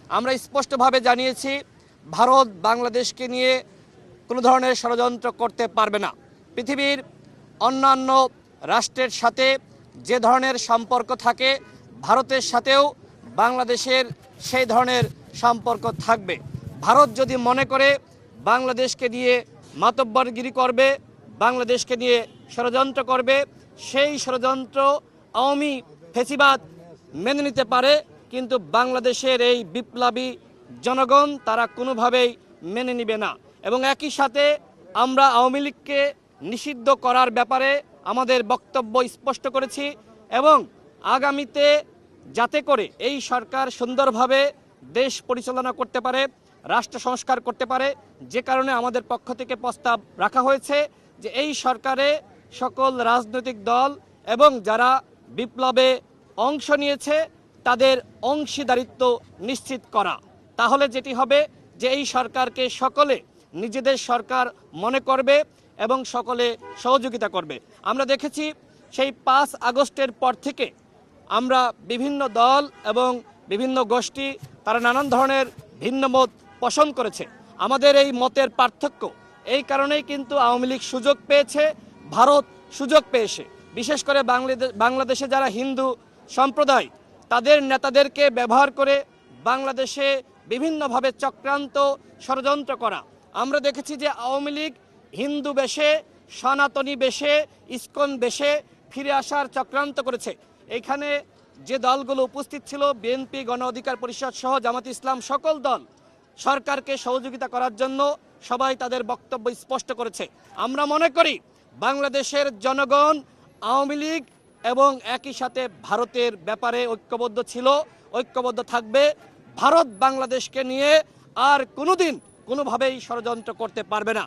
আমরা স্পষ্টভাবে জানিয়েছি ভারত বাংলাদেশকে নিয়ে কোনো ধরনের ষড়যন্ত্র করতে পারবে না। পৃথিবীর অন্যান্য রাষ্ট্রের সাথে যে ধরনের সম্পর্ক থাকে ভারতের সাথেও বাংলাদেশের সেই ধরনের সম্পর্ক থাকবে। ভারত যদি মনে করে বাংলাদেশকে নিয়ে মাতব্বরগিরি করবে, বাংলাদেশকে নিয়ে ষড়যন্ত্র করবে, সেই ষড়যন্ত্র আওয়ামী ফেসিবাদ মেনে নিতে পারে, কিন্তু বাংলাদেশের এই বিপ্লবী জনগণ তারা কোনোভাবেই মেনে নেবে না। এবং একই সাথে আমরা আওয়ামী লীগকে নিষিদ্ধ করার ব্যাপারে আমাদের বক্তব্য স্পষ্ট করেছি এবং আগামীতে যাতে করে এই সরকার সুন্দরভাবে দেশ পরিচালনা করতে পারে, রাষ্ট্র সংস্কার করতে পারে, যে কারণে আমাদের পক্ষ থেকে প্রস্তাব রাখা হয়েছে যে এই সরকারে সকল রাজনৈতিক দল এবং যারা বিপ্লবে অংশ নিয়েছে তাদের অংশীদারিত্ব নিশ্চিত করা। তাহলে যেটি হবে যে এই সরকারকে সকলে নিজেদের সরকার মনে করবে এবং সকলে সহযোগিতা করবে। আমরা দেখেছি সেই 5 আগস্টের পর থেকে আমরা বিভিন্ন দল এবং বিভিন্ন গোষ্ঠী তারা নানান ধরনের ভিন্ন মত পোষণ করেছে। আমাদের এই মতের পার্থক্য এই কারণেই কিন্তু আওয়ামী লীগ সুযোগ পেয়েছে, ভারত সুযোগ পেয়েছে। বিশেষ করে বাংলাদেশে যারা হিন্দু সম্প্রদায় তাদের নেতাদেরকে ব্যবহার করে বাংলাদেশে বিভিন্নভাবে চক্রান্ত ষড়যন্ত্র করা। আমরা দেখেছি যে আওয়ামী লীগ হিন্দু বেশে, সনাতনী বেশে, ইসকন বেশে ফিরে আসার চক্রান্ত করেছে। এখানে যে দলগুলো উপস্থিত ছিল, বিএনপি, গণ অধিকার পরিষদ সহ জামাত ইসলাম, সকল দল সরকারকে সহযোগিতা করার জন্য সবাই তাদের বক্তব্য স্পষ্ট করেছে। আমরা মনে করি বাংলাদেশের জনগণ আওয়ামী লীগ এবং একই সাথে ভারতের ব্যাপারে ঐক্যবদ্ধ ছিল, ঐক্যবদ্ধ থাকবে। ভারত বাংলাদেশকে নিয়ে আর কোনোদিন কোনোভাবেই ষড়যন্ত্র করতে পারবে না।